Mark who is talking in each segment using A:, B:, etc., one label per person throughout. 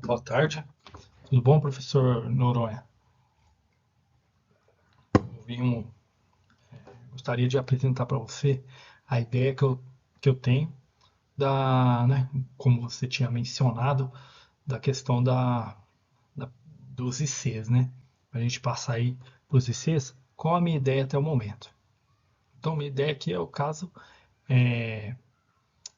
A: Boa tarde. Tudo bom, professor Noronha? Eu gostaria de apresentar para você a ideia que eu tenho né, como você tinha mencionado, da questão da- dos ICs, né? A gente passar aí para os ICs, qual a minha ideia até o momento? Então, minha ideia aqui é o caso, é,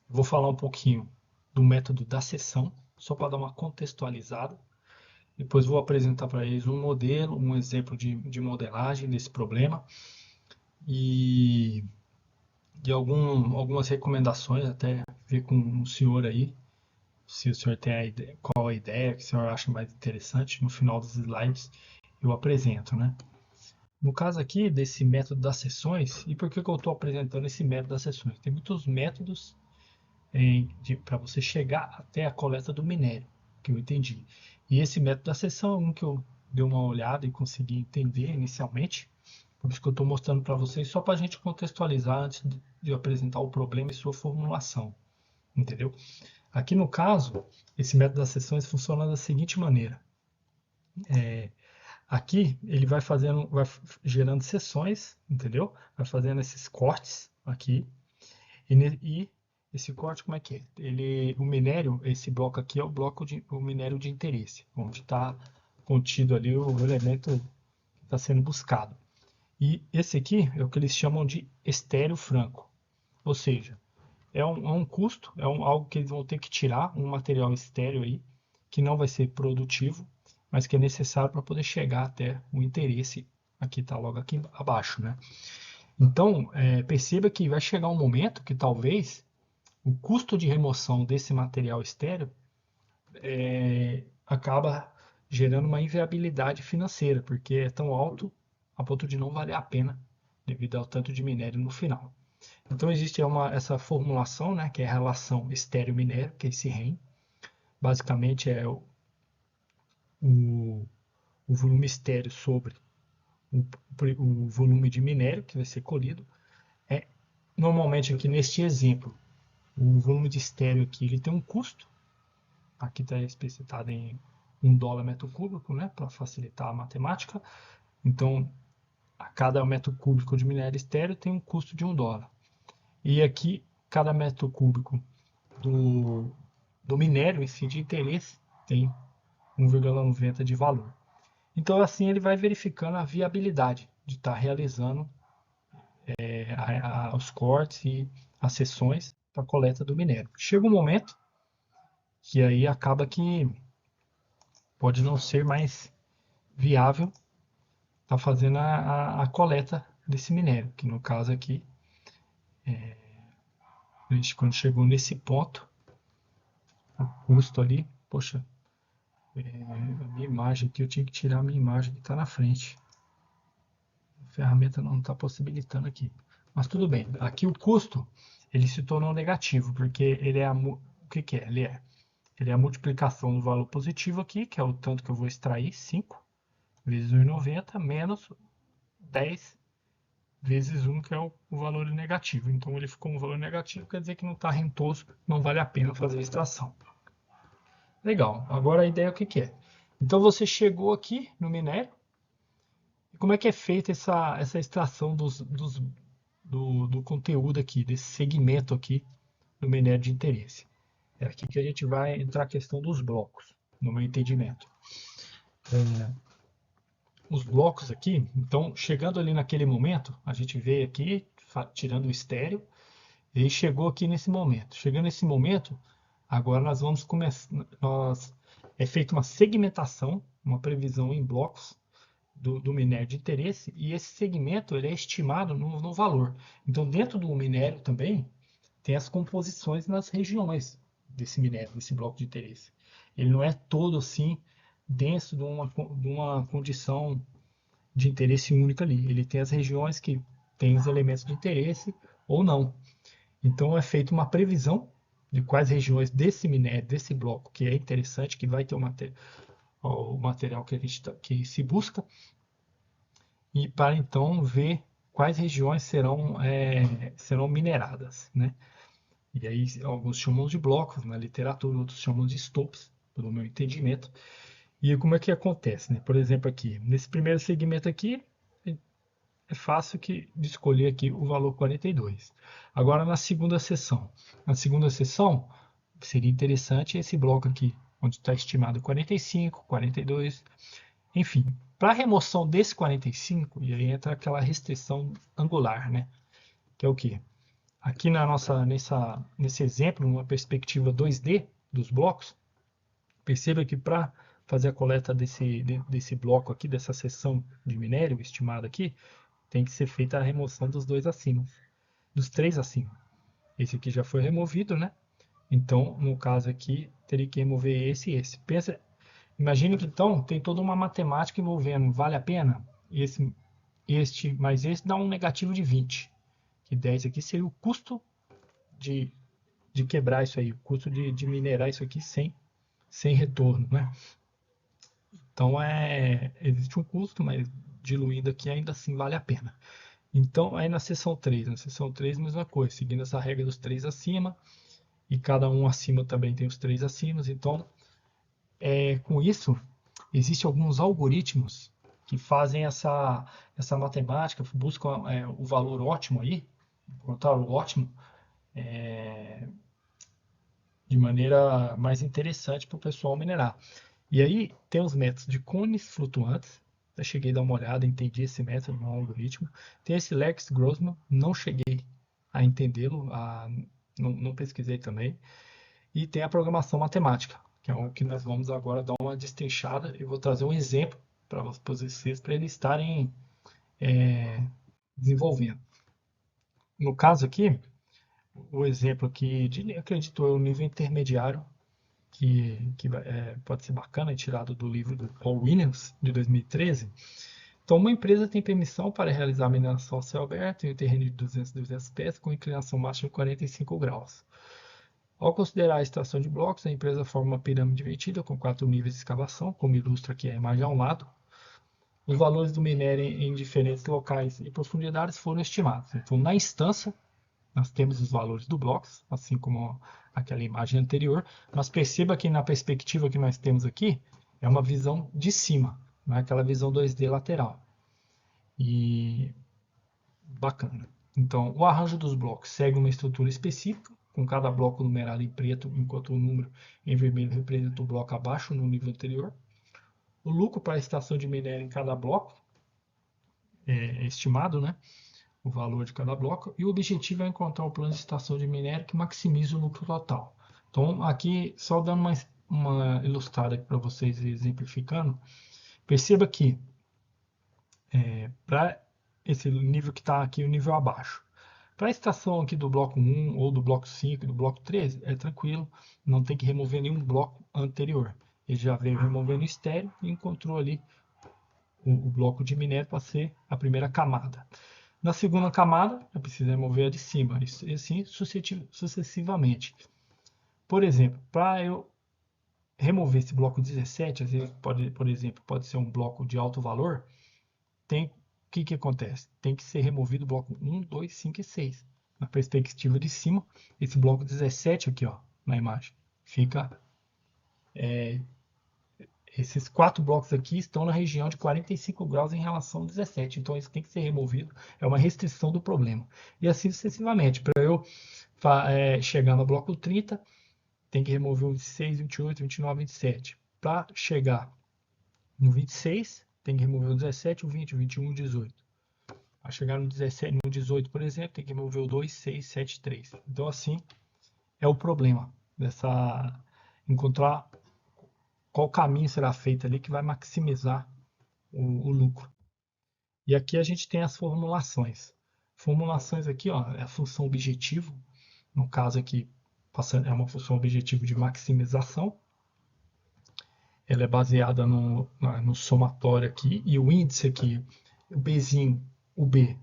A: vou falar um pouquinho do método da sessão, só para dar uma contextualizada. Depois vou apresentar para eles um modelo, um exemplo de modelagem desse problema e de algumas recomendações, até ver com o senhor aí, se o senhor tem qual a ideia que o senhor acha mais interessante. No final dos slides eu apresento, né? No caso aqui desse método das sessões, e por que eu estou apresentando esse método das sessões? Tem muitos métodos para você chegar até a coleta do minério, que eu entendi. E esse método da sessão é um que eu dei uma olhada e consegui entender inicialmente. Por isso que eu estou mostrando para vocês, só para a gente contextualizar antes de eu apresentar o problema e sua formulação. Entendeu? Aqui no caso, esse método das sessões funciona da seguinte maneira. Aqui ele vai gerando sessões, entendeu? Vai fazendo esses cortes aqui. E esse corte, como é que é? O minério, esse bloco aqui é o minério de interesse, onde está contido ali o elemento que está sendo buscado. E esse aqui é o que eles chamam de estéreo franco, ou seja, é um custo, algo que eles vão ter que tirar, um material estéreo aí, que não vai ser produtivo, mas que é necessário para poder chegar até o interesse, aqui está logo aqui abaixo, né? Então, perceba que vai chegar um momento que talvez o custo de remoção desse material estéreo acaba gerando uma inviabilidade financeira, porque é tão alto a ponto de não valer a pena devido ao tanto de minério no final. Então existe essa formulação, né, que é a relação estéreo-minério, que é esse REM. Basicamente é o, o volume estéreo sobre o, o volume de minério que vai ser colhido. É, normalmente aqui neste exemplo, o volume de estéreo aqui ele tem um custo. Aqui está especificado em $1 metro cúbico, né, para facilitar a matemática. Então, a cada metro cúbico de minério estéreo tem um custo de $1. E aqui, cada metro cúbico do, do minério em si de interesse tem 1,90 de valor. Então, assim, ele vai verificando a viabilidade de estar realizando os cortes e as sessões para a coleta do minério. Chega um momento que aí acaba que pode não ser mais viável estar fazendo a coleta desse minério, que no caso aqui, a gente, quando chegou nesse ponto, o custo ali, poxa, a minha imagem aqui, eu tinha que tirar a minha imagem que está na frente. A ferramenta não está possibilitando aqui. Mas tudo bem. Aqui o custo ele se tornou negativo, porque ele é o que, que é? Ele é a multiplicação do valor positivo aqui, que é o tanto que eu vou extrair, 5 vezes 1,90 menos 10 vezes 1, que é o valor negativo. Então ele ficou um valor negativo, quer dizer que não está rentoso, não vale a pena fazer a extração. Legal. Agora a ideia é o que, que é? Então você chegou aqui no minério. E como é que é feita essa extração do conteúdo aqui, desse segmento aqui do minério de interesse? É aqui que a gente vai entrar a questão dos blocos, no meu entendimento. Os blocos aqui, então, chegando ali naquele momento, a gente veio aqui, tirando o estéreo, e chegou aqui nesse momento. Chegando nesse momento, agora nós vamos começar. É feita uma segmentação, uma previsão em blocos do minério de interesse, e esse segmento ele é estimado no valor. Então, dentro do minério também, tem as composições nas regiões desse minério, desse bloco de interesse. Ele não é todo assim denso de uma condição de interesse única ali. Ele tem as regiões que têm os elementos de interesse ou não. Então é feita uma previsão de quais regiões desse minério, desse bloco, que é interessante, que vai ter o material que, que se busca, e para então ver quais regiões serão mineradas, né? E aí alguns chamam de blocos na literatura, outros chamam de stopes, pelo meu entendimento. E como é que acontece, né? Por exemplo, aqui, nesse primeiro segmento aqui, é fácil de escolher aqui o valor 42. Agora, na segunda seção, seria interessante esse bloco aqui, onde está estimado 45, 42, enfim. Para a remoção desse 45, e aí entra aquela restrição angular, né? Que é o quê? Aqui nesse exemplo, numa perspectiva 2D dos blocos, perceba que para fazer a coleta desse bloco aqui, dessa seção de minério estimada aqui, tem que ser feita a remoção dos dois acima, dos três acima. Esse aqui já foi removido, né? Então, no caso aqui, teria que remover esse e esse. Imagine que então tem toda uma matemática envolvendo, vale a pena? Este mais esse dá um negativo de 20. Que 10 aqui seria o custo de, de quebrar isso aí, o custo de minerar isso aqui sem retorno, né? Então existe um custo, mas diluindo aqui ainda assim vale a pena. Então, aí na seção 3, mesma coisa, seguindo essa regra dos três acima, e cada um acima também tem os três acima. Então, com isso, existem alguns algoritmos que fazem essa matemática, buscam o valor ótimo aí, encontrar o ótimo, de maneira mais interessante para o pessoal minerar. E aí tem os métodos de cones flutuantes. Eu cheguei a dar uma olhada, entendi esse método no algoritmo. Tem esse Lex Grossman, não cheguei a entendê-lo, não pesquisei também. E tem a programação matemática, que é o que nós vamos agora dar uma destrinchada. Eu vou trazer um exemplo para vocês, para eles estarem desenvolvendo. No caso aqui, o exemplo aqui, acredito eu, nível intermediário, que pode ser bacana, é tirado do livro do Paul Williams, de 2013. Então, uma empresa tem permissão para realizar mineração a céu aberto em um terreno de 200 pés com inclinação máxima de 45 graus. Ao considerar a extração de blocos, a empresa forma uma pirâmide invertida com 4 níveis de escavação, como ilustra aqui a imagem ao lado. Os valores do minério em diferentes locais e profundidades foram estimados. Então, na instância, nós temos os valores do blocos, assim como aquela imagem anterior, mas perceba que na perspectiva que nós temos aqui, é uma visão de cima, não é aquela visão 2D lateral. E bacana. Então, o arranjo dos blocos segue uma estrutura específica, com cada bloco numerado em preto, enquanto o número em vermelho representa o bloco abaixo no nível anterior. O lucro para a extração de minério em cada bloco é estimado, né? O valor de cada bloco, e o objetivo é encontrar o plano de extração de minério que maximize o lucro total. Então, aqui, só dando uma ilustrada para vocês, exemplificando, perceba que para esse nível que está aqui, o nível abaixo, para a extração aqui do bloco 1 ou do bloco 5 do bloco 13, é tranquilo, não tem que remover nenhum bloco anterior. Ele já veio removendo estéreo e encontrou ali o bloco de minério para ser a primeira camada. Na segunda camada, eu preciso remover a de cima, e assim sucessivamente. Por exemplo, para eu remover esse bloco 17, às vezes por exemplo, pode ser um bloco de alto valor, o que acontece? Tem que ser removido o bloco 1, 2, 5 e 6. Na perspectiva de cima, esse bloco 17 aqui, ó, na imagem, fica esses 4 blocos aqui estão na região de 45 graus em relação ao 17, então isso tem que ser removido, é uma restrição do problema. E assim sucessivamente, para eu chegar no bloco 30, tem que remover o 26, 28, 29, 27. Para chegar no 26, tem que remover o 17, o 20, o 21 e o 18. Para chegar no 17, no 18, por exemplo, tem que remover o 2, 6, 7, 3. Então assim é o problema encontrar qual caminho será feito ali que vai maximizar o lucro. E aqui a gente tem as formulações. Formulações aqui, ó, é a função objetivo. No caso aqui, é uma função objetivo de maximização. Ela é baseada no somatório aqui. E o índice aqui, o Bzinho, o B,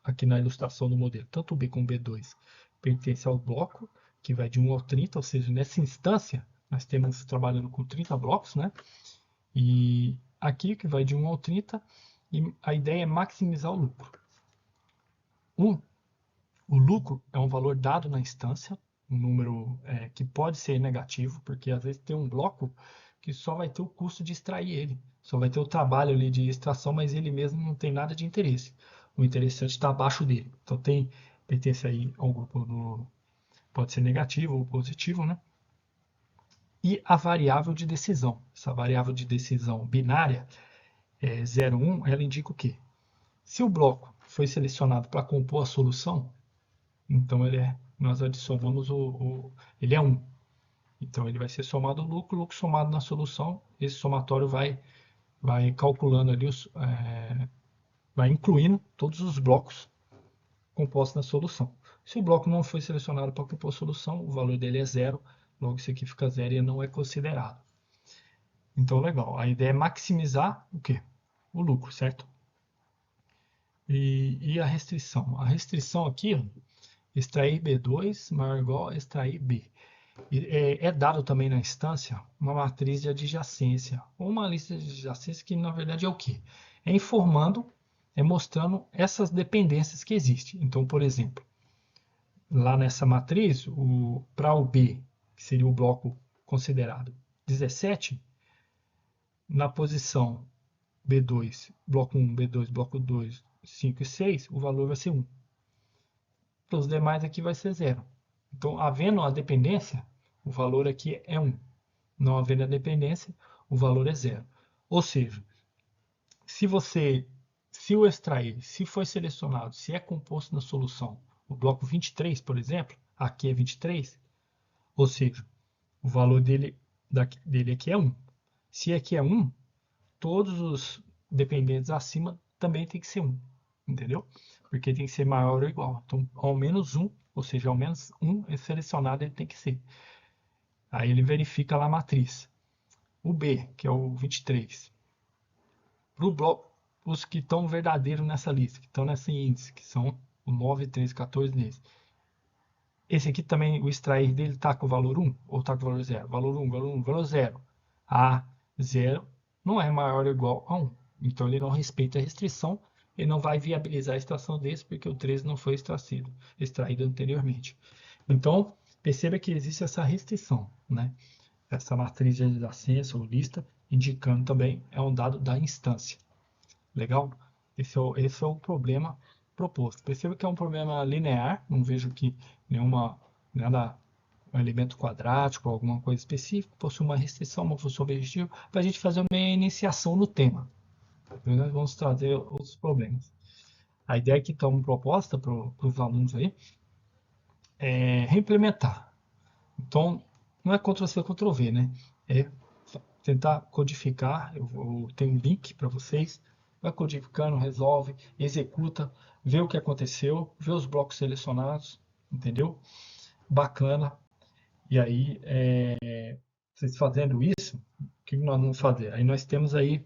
A: aqui na ilustração do modelo, tanto o B como o B2, pertence ao bloco, que vai de 1 ao 30, ou seja, nessa instância, nós temos trabalhando com 30 blocos, né? E aqui, que vai de 1 ao 30, e a ideia é maximizar o lucro. O lucro é um valor dado na instância, um número que pode ser negativo, porque às vezes tem um bloco que só vai ter o custo de extrair ele, só vai ter o trabalho ali de extração, mas ele mesmo não tem nada de interesse. O interessante está abaixo dele. Então pertence aí ao grupo pode ser negativo ou positivo, né? E a variável de decisão. Essa variável de decisão binária, 0, 1, ela indica o quê? Se o bloco foi selecionado para compor a solução, então nós adicionamos ele é 1. Então ele vai ser somado ao lucro, lucro somado na solução. Esse somatório vai calculando ali, vai incluindo todos os blocos compostos na solução. Se o bloco não foi selecionado para compor a solução, o valor dele é 0, logo isso aqui fica 0 e não é considerado. Então, legal. A ideia é maximizar o quê? O lucro, certo? E a restrição? A restrição aqui, ó, extrair B2 maior ou igual a extrair B. É dado também na instância uma matriz de adjacência, ou uma lista de adjacência que na verdade é o quê? É informando, mostrando essas dependências que existem. Então, por exemplo, lá nessa matriz, para o B, que seria o bloco considerado 17, na posição B2, bloco 1, B2, bloco 2, 5 e 6, o valor vai ser 1. Para os demais aqui vai ser 0. Então, havendo a dependência, o valor aqui é 1. Não havendo a dependência, o valor é 0. Ou seja, se o extrair, se foi selecionado, se é composto na solução, o bloco 23, por exemplo, aqui é 23, ou seja, o valor dele aqui é 1. Se aqui é 1, todos os dependentes acima também tem que ser 1, entendeu? Porque tem que ser maior ou igual. Então, ao menos 1, ou seja, ao menos 1 é selecionado, ele tem que ser. Aí ele verifica lá a matriz. O B, que é o 23. Para o bloco, os que estão verdadeiros nessa lista, que estão nesse índice, que são o 9, 13, 14 nesse. Esse aqui também, o extrair dele está com o valor 1 ou está com o valor 0? Valor 1, valor 1, valor 0. A 0 não é maior ou igual a 1. Então ele não respeita a restrição e não vai viabilizar a extração desse porque o 13 não foi extraído anteriormente. Então, perceba que existe essa restrição, né? Essa matriz de adjacência ou lista, indicando também é um dado da instância. Legal? Esse é o problema proposto. Perceba que é um problema linear, não vejo aqui nada, um elemento quadrático, alguma coisa específica, possui uma restrição, uma função objetiva, para a gente fazer uma iniciação no tema. Nós vamos trazer outros problemas. A ideia que estamos proposta para os alunos aí é reimplementar. Então, não é Ctrl+C, Ctrl+V, né? É tentar codificar. Eu tenho um link para vocês. Vai codificando, resolve, executa, vê o que aconteceu, vê os blocos selecionados, entendeu? Bacana. E aí, vocês fazendo isso, o que nós vamos fazer? Aí nós temos aí